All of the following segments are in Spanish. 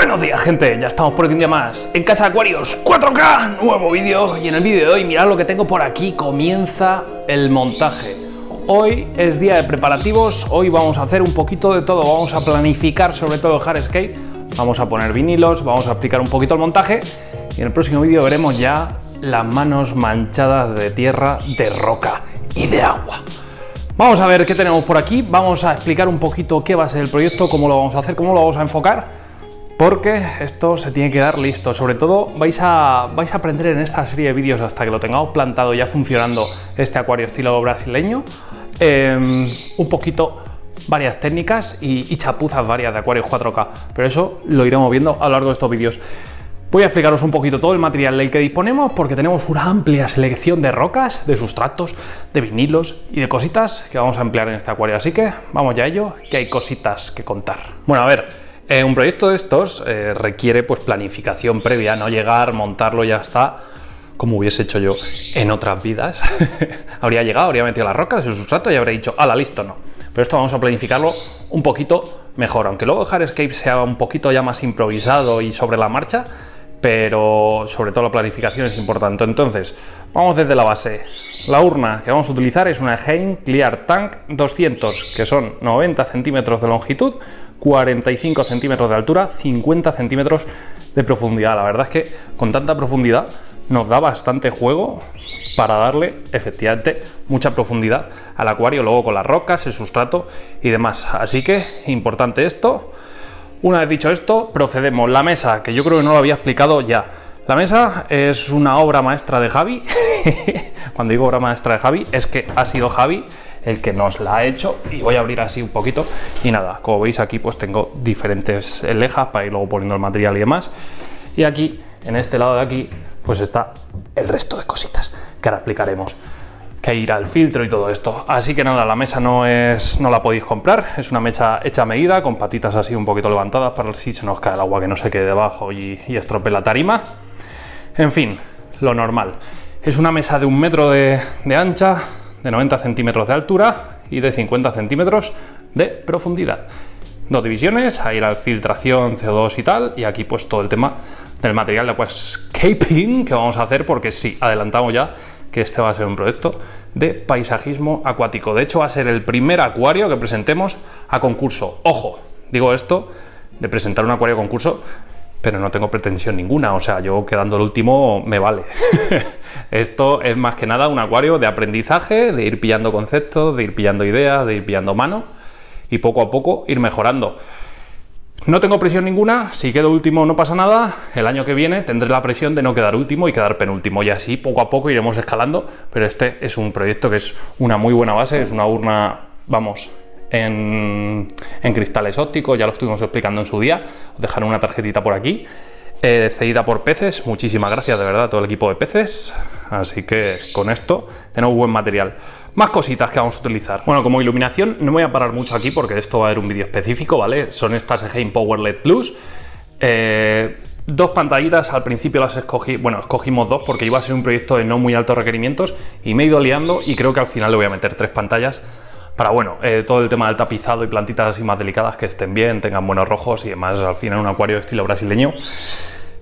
Buenos días, gente, ya estamos por aquí un día más en Casa de Acuarios 4K, nuevo vídeo. Y en el vídeo de hoy mirad lo que tengo por aquí, comienza el montaje. Hoy es día de preparativos, hoy vamos a hacer un poquito de todo, vamos a planificar sobre todo el hardscape, vamos a poner vinilos, vamos a explicar un poquito el montaje y en el próximo vídeo veremos ya las manos manchadas de tierra, de roca y de agua. Vamos a ver qué tenemos por aquí, vamos a explicar un poquito qué va a ser el proyecto, cómo lo vamos a hacer, cómo lo vamos a enfocar, porque esto se tiene que dar listo. Sobre todo vais a aprender en esta serie de vídeos hasta que lo tengamos plantado ya funcionando este acuario estilo brasileño, un poquito varias técnicas y chapuzas varias de acuarios 4K, pero eso lo iremos viendo a lo largo de estos vídeos. Voy a explicaros un poquito todo el material del que disponemos porque tenemos una amplia selección de rocas, de sustratos, de vinilos y de cositas que vamos a emplear en este acuario. Así que vamos ya a ello, que hay cositas que contar. Bueno, a ver, un proyecto de estos requiere pues planificación previa, no llegar, montarlo y ya está, como hubiese hecho yo en otras vidas. Habría llegado, habría metido las rocas, el sustrato y habría dicho, ¡hala, listo! No. Pero esto vamos a planificarlo un poquito mejor, aunque luego el hardscape sea un poquito ya más improvisado y sobre la marcha, pero sobre todo la planificación es importante. Entonces, vamos desde la base. La urna que vamos a utilizar es una Eheim Clear Tank 200, que son 90 centímetros de longitud, 45 centímetros de altura, 50 centímetros de profundidad. La verdad es que con tanta profundidad nos da bastante juego para darle efectivamente mucha profundidad al acuario, luego con las rocas, el sustrato y demás. Así que, importante esto. Una vez dicho esto, procedemos. La mesa, que yo creo que no lo había explicado ya. La mesa es una obra maestra de Javi. Cuando digo obra maestra de Javi, es que ha sido Javi el que nos la ha hecho. Y voy a abrir así un poquito. Y nada, como veis aquí pues tengo diferentes lejas para ir luego poniendo el material y demás. Y aquí, en este lado de aquí, pues está el resto de cositas que ahora explicaremos. Que irá al filtro y todo esto. Así que nada, la mesa no la podéis comprar, es una mesa hecha a medida, con patitas así un poquito levantadas para si se nos cae el agua que no se quede debajo y estropee la tarima. En fin, lo normal. Es una mesa de 1 metro de ancha, de 90 centímetros de altura y de 50 centímetros de profundidad. 2 divisiones, ahí la filtración, CO2 y tal, y aquí pues todo el tema del material de aquascaping que vamos a hacer, porque sí, adelantamos ya que este va a ser un proyecto de paisajismo acuático. De hecho, va a ser el primer acuario que presentemos a concurso. Ojo, digo esto de presentar un acuario a concurso, pero no tengo pretensión ninguna. O sea, yo quedando el último me vale. Esto es más que nada un acuario de aprendizaje, de ir pillando conceptos, de ir pillando ideas, de ir pillando mano y poco a poco ir mejorando. No tengo presión ninguna, si quedo último no pasa nada, el año que viene tendré la presión de no quedar último y quedar penúltimo y así poco a poco iremos escalando, pero este es un proyecto que es una muy buena base, es una urna, vamos, en cristales ópticos, ya lo estuvimos explicando en su día, os dejaré una tarjetita por aquí, cedida por Peces, muchísimas gracias de verdad a todo el equipo de Peces, así que con esto tenemos buen material. Más cositas que vamos a utilizar. Bueno, como iluminación no me voy a parar mucho aquí porque esto va a ser un vídeo específico, ¿vale? Son estas Eheim Power LED Plus. 2 pantallitas, al principio las escogí, bueno, escogimos 2 porque iba a ser un proyecto de no muy altos requerimientos y me he ido liando y creo que al final le voy a meter 3 pantallas para, bueno, todo el tema del tapizado y plantitas así más delicadas que estén bien, tengan buenos rojos y demás. Al final un acuario de estilo brasileño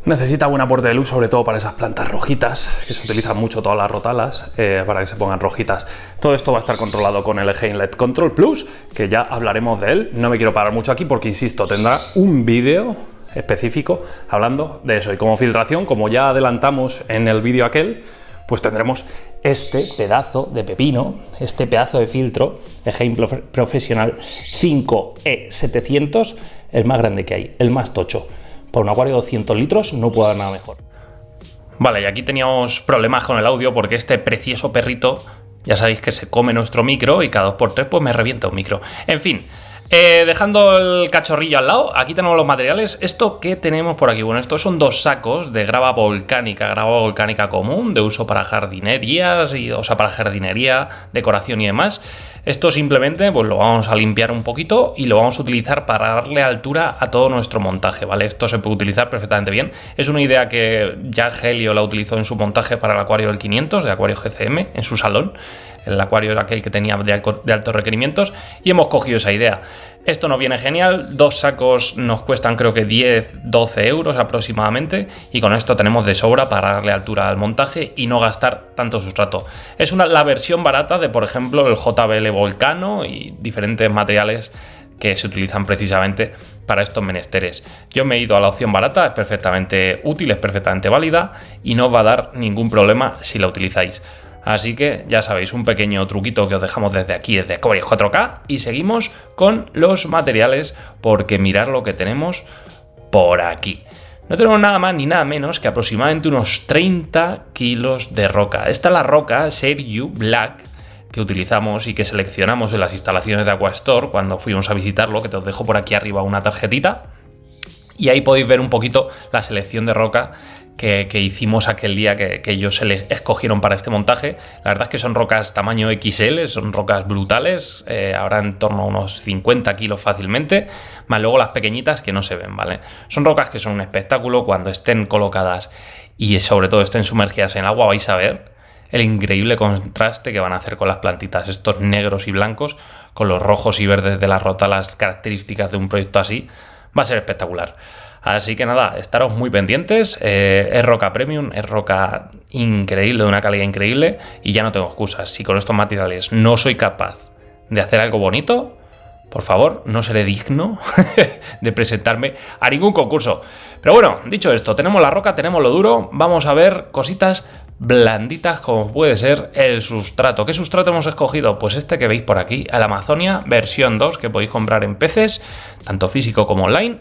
necesita buen aporte de luz, sobre todo para esas plantas rojitas, que se utilizan mucho todas las rotalas, para que se pongan rojitas. Todo esto va a estar controlado con el Eheim LED Control Plus, que ya hablaremos de él. No me quiero parar mucho aquí porque, insisto, tendrá un vídeo específico hablando de eso. Y como filtración, como ya adelantamos en el vídeo aquel, pues tendremos este pedazo de pepino, este pedazo de filtro Eheim Professional 5E700, el más grande que hay, el más tocho. Para un acuario de 200 litros no puedo dar nada mejor. Vale, y aquí teníamos problemas con el audio porque este precioso perrito, ya sabéis que se come nuestro micro y cada 2x3 pues me revienta un micro. En fin, dejando el cachorrillo al lado, aquí tenemos los materiales. ¿Esto qué tenemos por aquí? Bueno, estos son 2 sacos de grava volcánica común, de uso para jardinerías, para jardinería, decoración y demás. Esto simplemente pues lo vamos a limpiar un poquito y lo vamos a utilizar para darle altura a todo nuestro montaje, ¿vale? Esto se puede utilizar perfectamente bien. Es una idea que ya Helio la utilizó en su montaje para el acuario del 500, de Acuario GCM, en su salón. el acuario era aquel que tenía de altos requerimientos, y hemos cogido esa idea. Esto nos viene genial, 2 sacos nos cuestan creo que 10-12 euros aproximadamente, y con esto tenemos de sobra para darle altura al montaje y no gastar tanto sustrato. Es la versión barata de, por ejemplo, el JBL Volcano y diferentes materiales que se utilizan precisamente para estos menesteres. Yo me he ido a la opción barata, es perfectamente útil, es perfectamente válida y no os va a dar ningún problema si la utilizáis. Así que ya sabéis, un pequeño truquito que os dejamos desde aquí, desde Aquarius 4K, y seguimos con los materiales porque mirad lo que tenemos por aquí. No tenemos nada más ni nada menos que aproximadamente unos 30 kilos de roca. Esta es la roca Share Black que utilizamos y que seleccionamos en las instalaciones de Aquastore cuando fuimos a visitarlo, que te os dejo por aquí arriba una tarjetita. Y ahí podéis ver un poquito la selección de roca que hicimos aquel día que ellos se les escogieron para este montaje. La verdad es que son rocas tamaño XL, son rocas brutales, ahora en torno a unos 50 kilos fácilmente, más luego las pequeñitas que no se ven, ¿vale? Son rocas que son un espectáculo cuando estén colocadas y sobre todo estén sumergidas en el agua. Vais a ver el increíble contraste que van a hacer con las plantitas, estos negros y blancos, con los rojos y verdes de la rota, las características de un proyecto así. Va a ser espectacular. Así que nada, estaros muy pendientes. Es roca premium, es roca increíble, de una calidad increíble, y ya no tengo excusas. Si con estos materiales no soy capaz de hacer algo bonito, por favor, no seré digno de presentarme a ningún concurso. Pero bueno, dicho esto, tenemos la roca, tenemos lo duro, vamos a ver cositas blanditas como puede ser el sustrato. ¿Qué sustrato hemos escogido? Pues este que veis por aquí, el Amazonia versión 2, que podéis comprar en peces, tanto físico como online.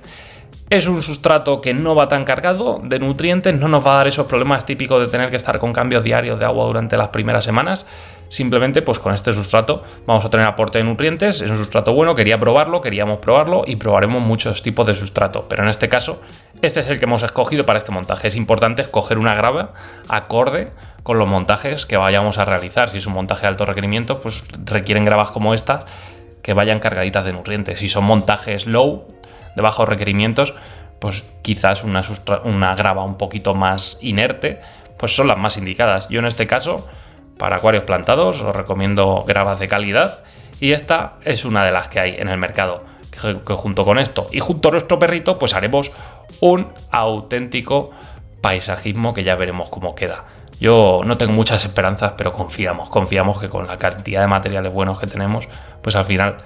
Es un sustrato que no va tan cargado de nutrientes, no nos va a dar esos problemas típicos de tener que estar con cambios diarios de agua durante las primeras semanas. Simplemente pues con este sustrato vamos a tener aporte de nutrientes. Es un sustrato bueno, queríamos probarlo y probaremos muchos tipos de sustrato, pero en este caso este es el que hemos escogido para este montaje. Es importante escoger una grava acorde con los montajes que vayamos a realizar. Si es un montaje de alto requerimiento, pues requieren gravas como estas que vayan cargaditas de nutrientes. Si son montajes low, de bajos requerimientos, pues quizás una grava un poquito más inerte, pues son las más indicadas. Yo en este caso, para acuarios plantados, os recomiendo gravas de calidad, y esta es una de las que hay en el mercado, que junto con esto y junto a nuestro perrito, pues haremos un auténtico paisajismo que ya veremos cómo queda. Yo no tengo muchas esperanzas, pero confiamos que con la cantidad de materiales buenos que tenemos, pues al final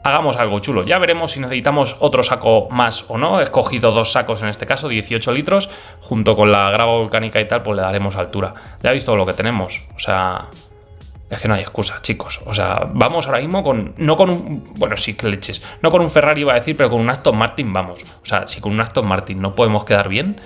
hagamos algo chulo. Ya veremos si necesitamos otro saco más o no. He escogido 2 sacos en este caso, 18 litros. Junto con la grava volcánica y tal, pues le daremos altura. Ya he visto lo que tenemos. O sea, es que no hay excusa, chicos. O sea, vamos ahora mismo no con un... Bueno, sí, que leches. No con un Ferrari iba a decir, pero con un Aston Martin vamos. O sea, si con un Aston Martin no podemos quedar bien,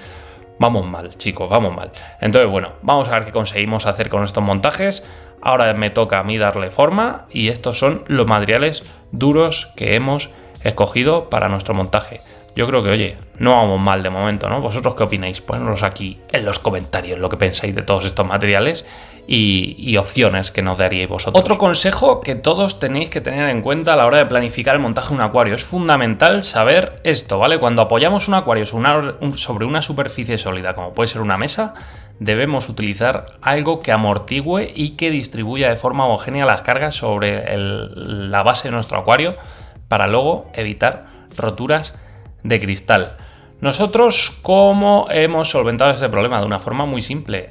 vamos mal, chicos, vamos mal. Entonces, bueno, vamos a ver qué conseguimos hacer con estos montajes. Ahora me toca a mí darle forma, y estos son los materiales duros que hemos escogido para nuestro montaje. Yo creo que, oye, no vamos mal de momento, ¿no? ¿Vosotros qué opináis? Ponedlos aquí en los comentarios lo que pensáis de todos estos materiales y opciones que nos daríais vosotros. Otro consejo que todos tenéis que tener en cuenta a la hora de planificar el montaje de un acuario. Es fundamental saber esto, ¿vale? Cuando apoyamos un acuario sobre una superficie sólida, como puede ser una mesa, debemos utilizar algo que amortigüe y que distribuya de forma homogénea las cargas sobre la base de nuestro acuario, para luego evitar roturas de cristal. Nosotros, ¿cómo hemos solventado este problema? De una forma muy simple.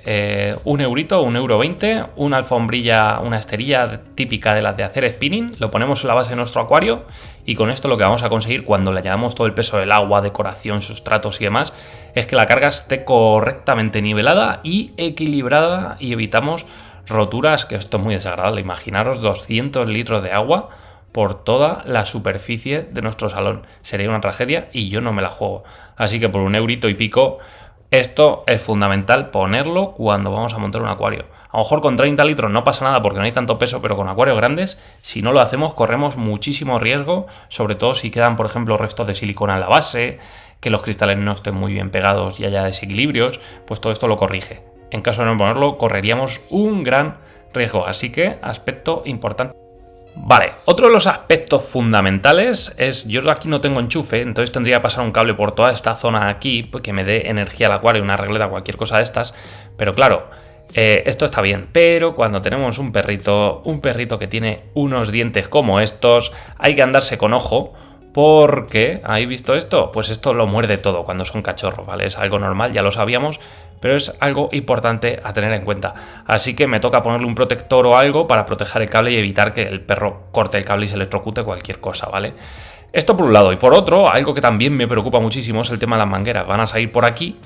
Un eurito, 1,20 €, una alfombrilla, una esterilla típica de las de hacer spinning, lo ponemos en la base de nuestro acuario, y con esto lo que vamos a conseguir cuando le añadamos todo el peso del agua, decoración, sustratos y demás, es que la carga esté correctamente nivelada y equilibrada, y evitamos roturas, que esto es muy desagradable. Imaginaros 200 litros de agua por toda la superficie de nuestro salón. Sería una tragedia y yo no me la juego. Así que por 1 eurito y pico, esto es fundamental ponerlo cuando vamos a montar un acuario. A lo mejor con 30 litros no pasa nada porque no hay tanto peso, pero con acuarios grandes, si no lo hacemos, corremos muchísimo riesgo, sobre todo si quedan, por ejemplo, restos de silicona en la base, que los cristales no estén muy bien pegados y haya desequilibrios, pues todo esto lo corrige. En caso de no ponerlo, correríamos un gran riesgo. Así que, aspecto importante. Vale, otro de los aspectos fundamentales es, yo aquí no tengo enchufe, entonces tendría que pasar un cable por toda esta zona aquí que me dé energía al acuario, una regleta, cualquier cosa de estas, pero claro, Esto está bien, pero cuando tenemos un perrito que tiene unos dientes como estos, hay que andarse con ojo. Porque, ¿habéis visto esto? Pues esto lo muerde todo cuando son cachorros, ¿vale? Es algo normal, ya lo sabíamos, pero es algo importante a tener en cuenta. Así que me toca ponerle un protector o algo para proteger el cable y evitar que el perro corte el cable y se electrocute cualquier cosa, ¿vale? Esto por un lado. Y por otro, algo que también me preocupa muchísimo es el tema de las mangueras. Van a salir por aquí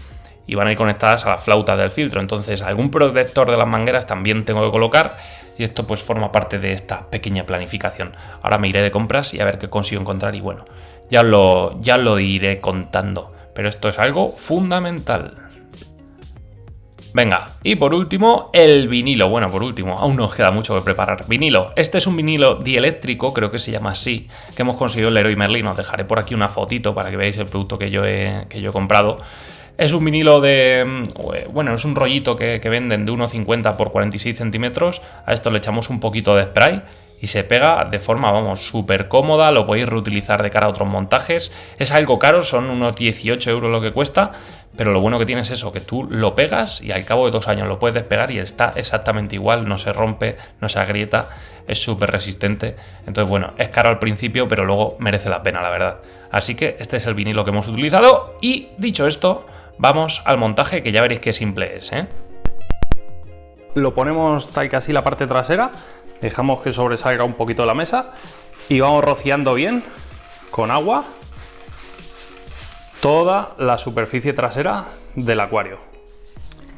y van a ir conectadas a la flauta del filtro. Entonces, algún protector de las mangueras también tengo que colocar. Y esto pues forma parte de esta pequeña planificación. Ahora me iré de compras y a ver qué consigo encontrar y bueno, ya lo iré contando. Pero esto es algo fundamental. Venga, y por último, el vinilo. Bueno, por último, aún nos queda mucho que preparar. Vinilo. Este es un vinilo dieléctrico, creo que se llama así, que hemos conseguido el Leroy Merlin. Os dejaré por aquí una fotito para que veáis el producto que yo he comprado. Es un vinilo bueno, es un rollito que venden de 1,50 por 46 centímetros. A esto le echamos un poquito de spray y se pega de forma, vamos, súper cómoda. Lo podéis reutilizar de cara a otros montajes. Es algo caro, son unos 18 euros lo que cuesta. Pero lo bueno que tiene es eso, que tú lo pegas y al cabo de 2 años lo puedes despegar y está exactamente igual. No se rompe, no se agrieta, es súper resistente. Entonces, bueno, es caro al principio, pero luego merece la pena, la verdad. Así que este es el vinilo que hemos utilizado. Y dicho esto, vamos al montaje, que ya veréis qué simple es, ¿eh? Lo ponemos tal que así la parte trasera, dejamos que sobresalga un poquito de la mesa y vamos rociando bien con agua toda la superficie trasera del acuario.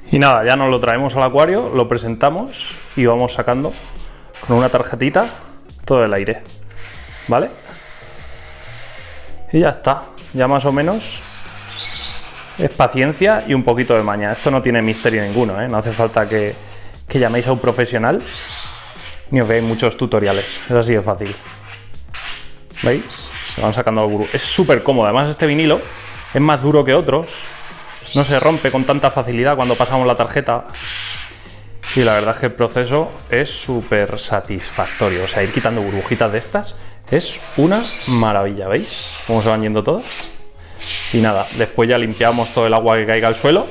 Y nada, ya nos lo traemos al acuario, lo presentamos y vamos sacando con una tarjetita todo el aire, ¿vale? Y ya está, ya más o menos. Es paciencia y un poquito de maña. Esto no tiene misterio ninguno, ¿eh? No hace falta que llaméis a un profesional ni os veáis muchos tutoriales. Es así de fácil. ¿Veis? Se van sacando el gurú. Es súper cómodo. Además, este vinilo es más duro que otros. No se rompe con tanta facilidad cuando pasamos la tarjeta. Y la verdad es que el proceso es súper satisfactorio. O sea, ir quitando burbujitas de estas es una maravilla. ¿Veis cómo se van yendo todas? Y nada, después ya limpiamos todo el agua que caiga al suelo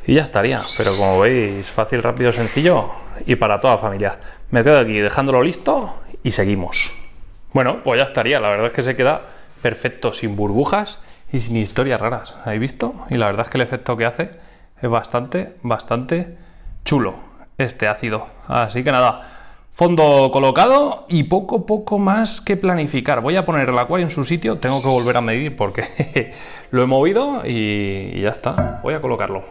y ya estaría. Pero como veis, fácil, rápido, sencillo y para toda la familia. Me quedo aquí dejándolo listo y seguimos. Bueno, pues ya estaría. La verdad es que se queda perfecto, sin burbujas y sin historias raras. ¿Habéis visto? Y la verdad es que el efecto que hace es bastante chulo este ácido. Así que nada, fondo colocado y poco más que planificar. Voy a poner el acuario en su sitio, tengo que volver a medir porque lo he movido y ya está. Voy a colocarlo.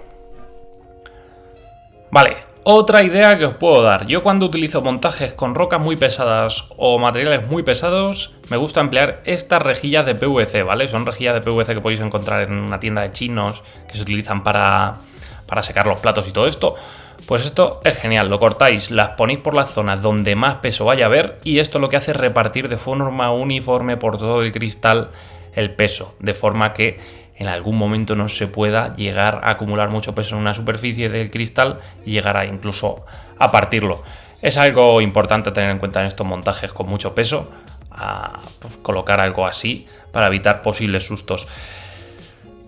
Vale, otra idea que os puedo dar. Yo cuando utilizo montajes con rocas muy pesadas o materiales muy pesados, me gusta emplear estas rejillas de PVC, ¿vale? Son rejillas de PVC que podéis encontrar en una tienda de chinos que se utilizan para secar los platos y todo esto. Pues esto es genial, lo cortáis, las ponéis por las zonas donde más peso vaya a haber y esto lo que hace es repartir de forma uniforme por todo el cristal el peso, de forma que en algún momento no se pueda llegar a acumular mucho peso en una superficie del cristal y llegar a incluso a partirlo. Es algo importante tener en cuenta en estos montajes con mucho peso, pues, colocar algo así para evitar posibles sustos.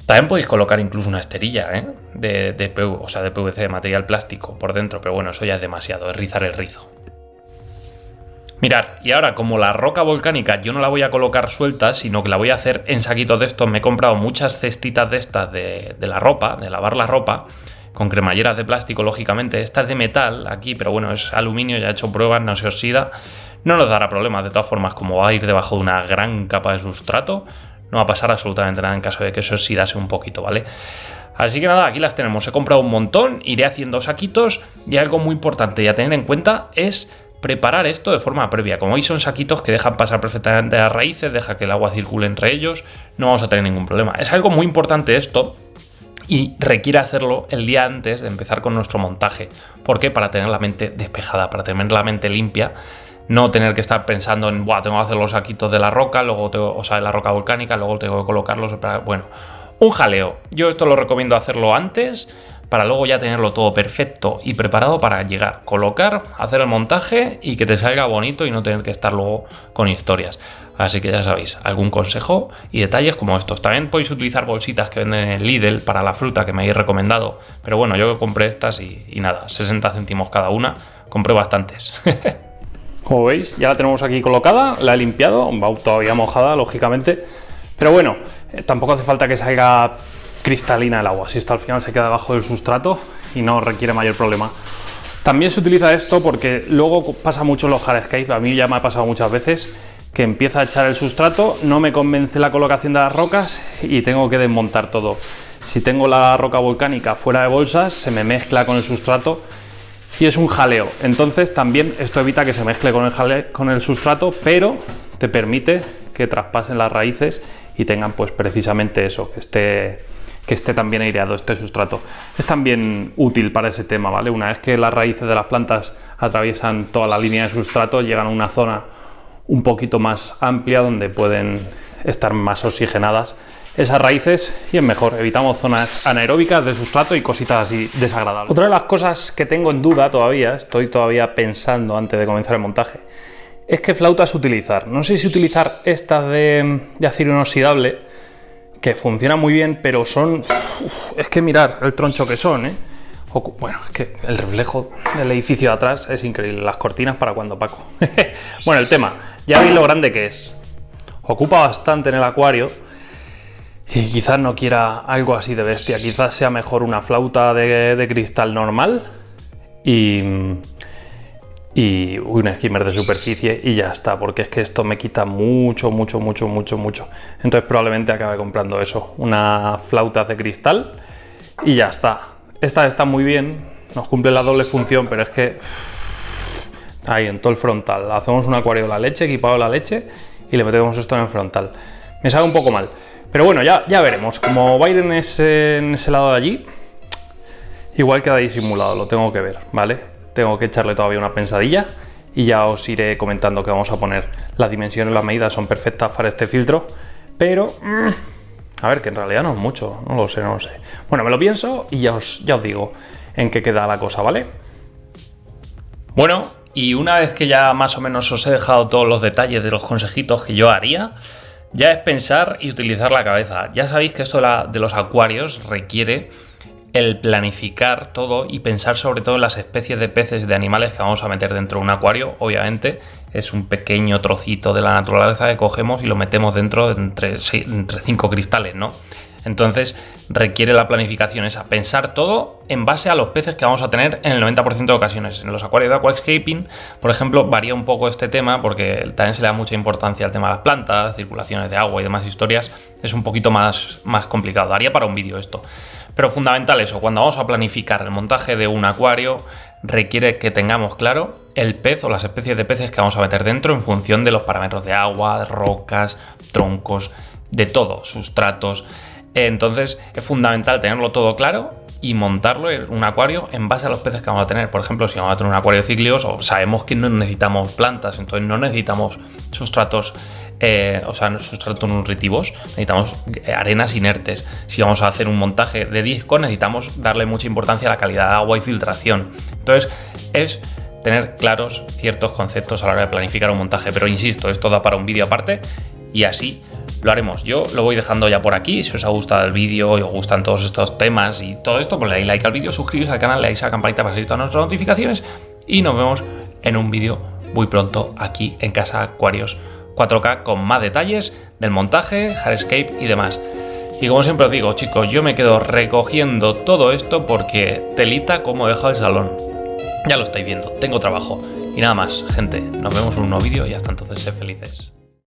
También podéis colocar incluso una esterilla, ¿eh? de PVC, de material plástico por dentro, pero bueno, eso ya es demasiado, es rizar el rizo. Mirad, y ahora como la roca volcánica yo no la voy a colocar suelta, sino que la voy a hacer en saquitos de estos, me he comprado muchas cestitas de estas de la ropa, de lavar la ropa, con cremalleras de plástico, lógicamente. Esta es de metal aquí, pero bueno, es aluminio, ya he hecho pruebas, no se oxida, no nos dará problemas. De todas formas, como va a ir debajo de una gran capa de sustrato, no va a pasar absolutamente nada en caso de que se oxidase un poquito, ¿vale? Así que nada, aquí las tenemos. He comprado un montón, iré haciendo saquitos y algo muy importante y a tener en cuenta es preparar esto de forma previa. Como veis, son saquitos que dejan pasar perfectamente las raíces, deja que el agua circule entre ellos, no vamos a tener ningún problema. Es algo muy importante esto y requiere hacerlo el día antes de empezar con nuestro montaje. ¿Por qué? Para tener la mente despejada, para tener la mente limpia. No tener que estar pensando en, tengo que hacer los saquitos de la roca, luego de la roca volcánica, luego tengo que colocarlos. Bueno, un jaleo. Yo esto lo recomiendo hacerlo antes para luego ya tenerlo todo perfecto y preparado para llegar, colocar, hacer el montaje y que te salga bonito y no tener que estar luego con historias. Así que ya sabéis, algún consejo y detalles como estos. También podéis utilizar bolsitas que venden en Lidl para la fruta que me habéis recomendado. Pero bueno, yo compré estas y nada, 60 céntimos cada una. Compré bastantes. Como veis, ya la tenemos aquí colocada, la he limpiado, va todavía mojada, lógicamente. Pero bueno, tampoco hace falta que salga cristalina el agua. Si esto al final se queda debajo del sustrato y no requiere mayor problema. También se utiliza esto porque luego pasa mucho en los hardscape. A mí ya me ha pasado muchas veces que empieza a echar el sustrato, no me convence la colocación de las rocas y tengo que desmontar todo. Si tengo la roca volcánica fuera de bolsas, se me mezcla con el sustrato y es un jaleo. Entonces también esto evita que se mezcle con el sustrato, pero te permite que traspasen las raíces y tengan pues precisamente eso, que esté también aireado este sustrato. Es también útil para ese tema, ¿vale? Una vez que las raíces de las plantas atraviesan toda la línea de sustrato, llegan a una zona un poquito más amplia donde pueden estar más oxigenadas esas raíces y es mejor, evitamos zonas anaeróbicas de sustrato y cositas así desagradables. Otra de las cosas que tengo en duda todavía, estoy todavía pensando antes de comenzar el montaje, es qué flautas utilizar. No sé si utilizar estas de acero inoxidable, que funcionan muy bien, pero son... es que mirar el troncho que son, ¿eh? Bueno, es que el reflejo del edificio de atrás es increíble, las cortinas para cuando Paco. Bueno, el tema, ya veis lo grande que es. Ocupa bastante en el acuario y quizás no quiera algo así de bestia. Quizás sea mejor una flauta de cristal normal y un skimmer de superficie y ya está, porque es que esto me quita mucho. Entonces probablemente acabe comprando eso, una flauta de cristal y ya está. Esta está muy bien, nos cumple la doble función, pero es que ahí en todo el frontal, hacemos un acuario de la leche, equipado de la leche y le metemos esto en el frontal. Me sale un poco mal, pero bueno, ya veremos. Como va a ir en ese lado de allí, igual queda disimulado, lo tengo que ver, ¿vale? Tengo que echarle todavía una pensadilla y ya os iré comentando que vamos a poner. Las dimensiones, las medidas son perfectas para este filtro, pero... a ver, que en realidad no es mucho, no lo sé. Bueno, me lo pienso y ya os digo en qué queda la cosa, ¿vale? Bueno, y una vez que ya más o menos os he dejado todos los detalles de los consejitos que yo haría, ya es pensar y utilizar la cabeza. Ya sabéis que esto de los acuarios requiere el planificar todo y pensar sobre todo en las especies de peces y de animales que vamos a meter dentro de un acuario. Obviamente es un pequeño trocito de la naturaleza que cogemos y lo metemos dentro entre 5 cristales, ¿no? Entonces requiere la planificación esa, pensar todo en base a los peces que vamos a tener en el 90% de ocasiones. En los acuarios de aquascaping, por ejemplo, varía un poco este tema porque también se le da mucha importancia al tema de las plantas, circulaciones de agua y demás historias. Es un poquito más complicado, daría para un vídeo esto. Pero fundamental eso, cuando vamos a planificar el montaje de un acuario, requiere que tengamos claro el pez o las especies de peces que vamos a meter dentro en función de los parámetros de agua, de rocas, troncos, de todo, sustratos. Entonces es fundamental tenerlo todo claro y montarlo en un acuario en base a los peces que vamos a tener. Por ejemplo, si vamos a tener un acuario de cíclidos, sabemos que no necesitamos plantas, entonces no necesitamos sustratos, sustratos nutritivos, necesitamos arenas inertes. Si vamos a hacer un montaje de disco, necesitamos darle mucha importancia a la calidad de agua y filtración. Entonces es tener claros ciertos conceptos a la hora de planificar un montaje, pero insisto, esto da para un vídeo aparte y así lo haremos. Yo lo voy dejando ya por aquí. Si os ha gustado el vídeo y os gustan todos estos temas y todo esto, pues le dais like al vídeo, suscribís al canal, le dais a la campanita para seguir todas nuestras notificaciones y nos vemos en un vídeo muy pronto aquí en Casa Aquarios 4K con más detalles del montaje, hardscape y demás. Y como siempre os digo, chicos, yo me quedo recogiendo todo esto porque telita como he dejado el salón. Ya lo estáis viendo, tengo trabajo. Y nada más, gente, nos vemos en un nuevo vídeo y hasta entonces, sed felices.